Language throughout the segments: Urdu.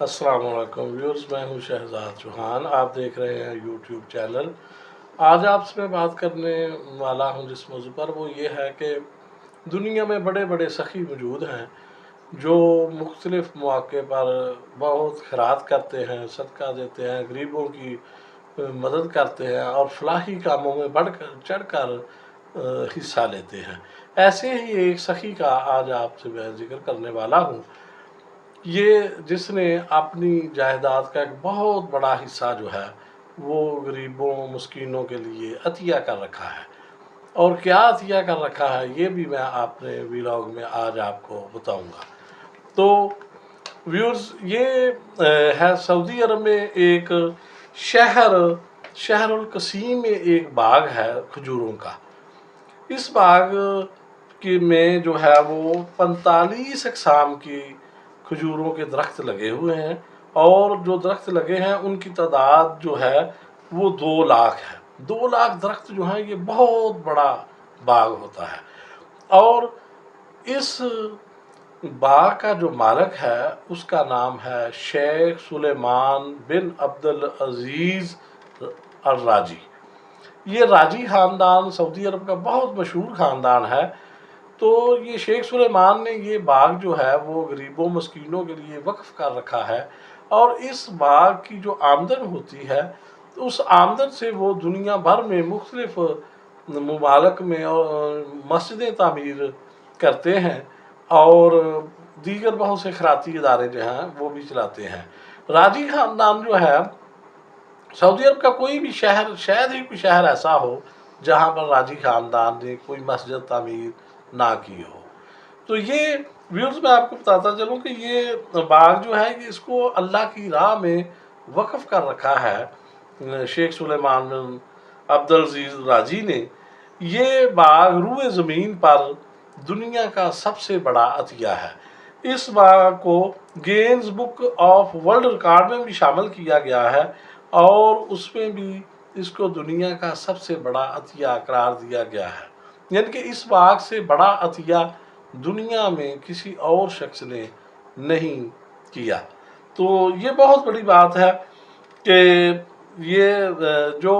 السلام علیکم ویورز، میں ہوں شہزاد چوہان، آپ دیکھ رہے ہیں یوٹیوب چینل۔ آج آپ سے میں بات کرنے والا ہوں جس موضوع پر، وہ یہ ہے کہ دنیا میں بڑے بڑے سخی موجود ہیں جو مختلف مواقع پر بہت خیرات کرتے ہیں، صدقہ دیتے ہیں، غریبوں کی مدد کرتے ہیں اور فلاحی کاموں میں بڑھ کر چڑھ کر حصہ لیتے ہیں۔ ایسے ہی ایک سخی کا آج آپ سے میں ذکر کرنے والا ہوں، یہ جس نے اپنی جائیداد کا ایک بہت بڑا حصہ جو ہے وہ غریبوں مسکینوں کے لیے عطیہ کر رکھا ہے۔ اور کیا عطیہ کر رکھا ہے یہ بھی میں اپنے ویلاگ میں آج آپ کو بتاؤں گا۔ تو ویورز، یہ ہے سعودی عرب میں ایک شہر القصیم میں ایک باغ ہے کھجوروں کا۔ اس باغ میں جو ہے وہ 45 اقسام کی کھجوروں کے درخت لگے ہوئے ہیں، اور جو درخت لگے ہیں ان کی تعداد جو ہے وہ 2 لاکھ ہے۔ 2 لاکھ درخت جو ہیں یہ بہت بڑا باغ ہوتا ہے۔ اور اس باغ کا جو مالک ہے اس کا نام ہے شیخ سلیمان بن عبدالعزیز الراجی۔ یہ راجی خاندان سعودی عرب کا بہت مشہور خاندان ہے۔ تو یہ شیخ سلیمان نے یہ باغ جو ہے وہ غریبوں مسکینوں کے لیے وقف کر رکھا ہے، اور اس باغ کی جو آمدن ہوتی ہے اس آمدن سے وہ دنیا بھر میں مختلف ممالک میں مسجدیں تعمیر کرتے ہیں اور دیگر بہت سے خیراتی ادارے جو ہیں وہ بھی چلاتے ہیں۔ راجی خاندان جو ہے، سعودی عرب کا کوئی بھی شہر، شاید ہی کوئی شہر ایسا ہو جہاں پر راجی خاندان نے کوئی مسجد تعمیر نہ کی ہو۔ تو یہ ویورز میں آپ کو بتاتا چلوں کہ یہ باغ جو ہے اس کو اللہ کی راہ میں وقف کر رکھا ہے شیخ سلیمان بن عبدالعزیز راجی نے۔ یہ باغ روئے زمین پر دنیا کا سب سے بڑا عطیہ ہے۔ اس باغ کو gains book of world record میں بھی شامل کیا گیا ہے، اور اس میں بھی اس کو دنیا کا سب سے بڑا عطیہ قرار دیا گیا ہے۔ یعنی کہ اس باغ سے بڑا عطیہ دنیا میں کسی اور شخص نے نہیں کیا۔ تو یہ بہت بڑی بات ہے کہ یہ جو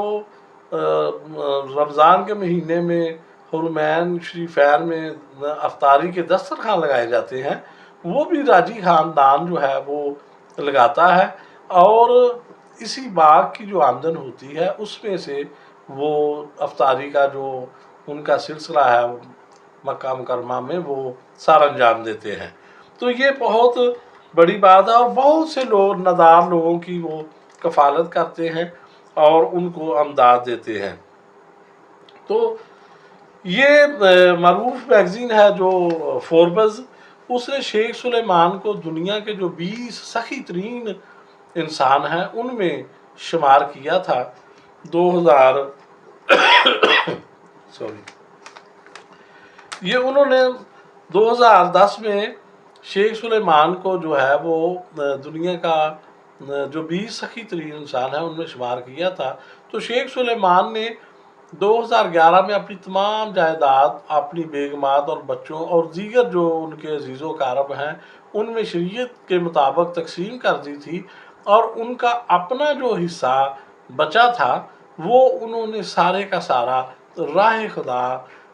رمضان کے مہینے میں حرمین شریفین میں افطاری کے دسترخوان لگائے جاتے ہیں، وہ بھی راجی خاندان جو ہے وہ لگاتا ہے، اور اسی باغ کی جو آمدن ہوتی ہے اس میں سے وہ افطاری کا جو ان کا سلسلہ ہے مکہ مکرمہ میں وہ سر انجام دیتے ہیں۔ تو یہ بہت بڑی بات ہے، اور بہت سے لوگ نادار لوگوں کی وہ کفالت کرتے ہیں اور ان کو امداد دیتے ہیں۔ تو یہ معروف میگزین ہے جو فوربز، اس نے شیخ سلیمان کو دنیا کے جو 20 سخی ترین انسان ہیں ان میں شمار کیا تھا۔ 2000 یہ انہوں نے 2010 میں شیخ سلیمان کو جو ہے وہ دنیا کا جو 20 سخی ترین انسان ہیں ان میں شمار کیا تھا۔ تو شیخ سلیمان نے 2011 میں اپنی تمام جائیداد اپنی بیگمات اور بچوں اور دیگر جو ان کے عزیز و اقارب ہیں ان میں شریعت کے مطابق تقسیم کر دی تھی، اور ان کا اپنا جو حصہ بچا تھا وہ انہوں نے سارے کا سارا راہ خدا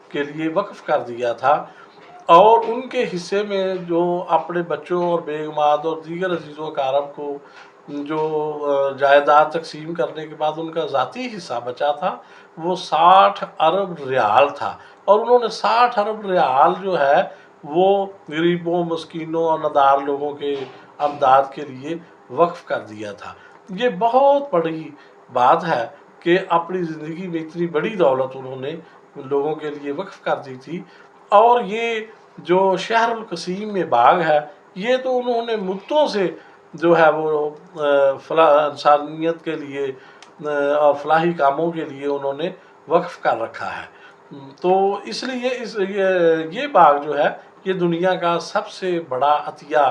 کے لیے وقف کر دیا تھا۔ اور ان کے حصے میں جو اپنے بچوں اور بیگمات اور دیگر عزیز و اقارب کو جو جائیداد تقسیم کرنے کے بعد ان کا ذاتی حصہ بچا تھا وہ 60 ارب ریال تھا، اور انہوں نے 60 ارب ریال جو ہے وہ غریبوں مسکینوں اور نادار لوگوں کے امداد کے لیے وقف کر دیا تھا۔ یہ بہت بڑی بات ہے کہ اپنی زندگی میں اتنی بڑی دولت انہوں نے لوگوں کے لیے وقف کر دی تھی۔ اور یہ جو شہر القصیم میں باغ ہے یہ تو انہوں نے مدتوں سے جو ہے وہ انسانیت کے لیے اور فلاحی کاموں کے لیے انہوں نے وقف کر رکھا ہے۔ تو اس لیے یہ باغ جو ہے یہ دنیا کا سب سے بڑا عطیہ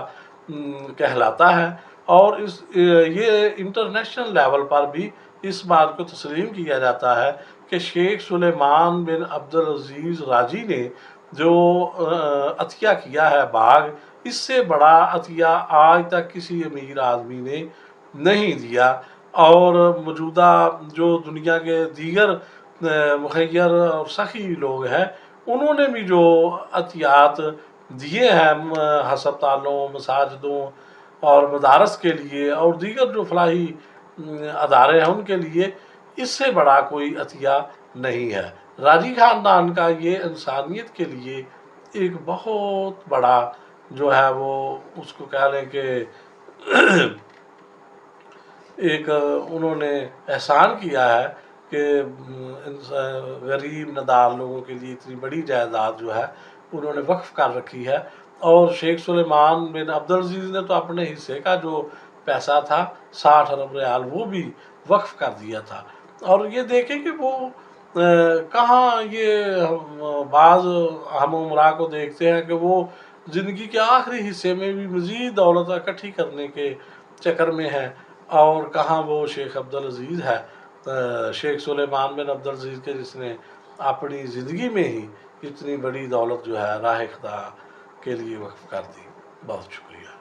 کہلاتا ہے، اور یہ انٹرنیشنل لیول پر بھی اس بات کو تسلیم کیا جاتا ہے کہ شیخ سلیمان بن عبدالعزیز راجی نے جو عطیہ کیا ہے باغ، اس سے بڑا عطیہ آج تک کسی امیر آدمی نے نہیں دیا، اور موجودہ جو دنیا کے دیگر مخیر اور سخی لوگ ہیں، انہوں نے بھی جو عطیات دیے ہیں ہسپتالوں، مساجدوں اور مدارس کے لیے اور دیگر جو فلاحی ادارے ہیں ان کے لیے، اس سے بڑا کوئی عطیہ نہیں ہے۔ راجی خاندان کا یہ انسانیت کے لیے ایک بہت بڑا جو ہے وہ اس کو کہہ لیں کہ ایک انہوں نے احسان کیا ہے کہ غریب ندار لوگوں کے لیے اتنی بڑی جائیداد جو ہے انہوں نے وقف کر رکھی ہے۔ اور شیخ سلیمان بن عبدالعزیز نے تو اپنے حصے کا جو پیسہ تھا 60 ارب ریال وہ بھی وقف کر دیا تھا۔ اور یہ دیکھیں کہ وہ کہاں یہ بعض ہم عمرا کو دیکھتے ہیں کہ وہ زندگی کے آخری حصے میں بھی مزید دولت اکٹھی کرنے کے چکر میں ہیں، اور کہاں وہ شیخ عبدالعزیز ہے، شیخ سلیمان بن عبدالعزیز کے، جس نے اپنی زندگی میں ہی اتنی بڑی دولت جو ہے راہ خدا کے لیے وقف کر دی۔ بہت شکریہ۔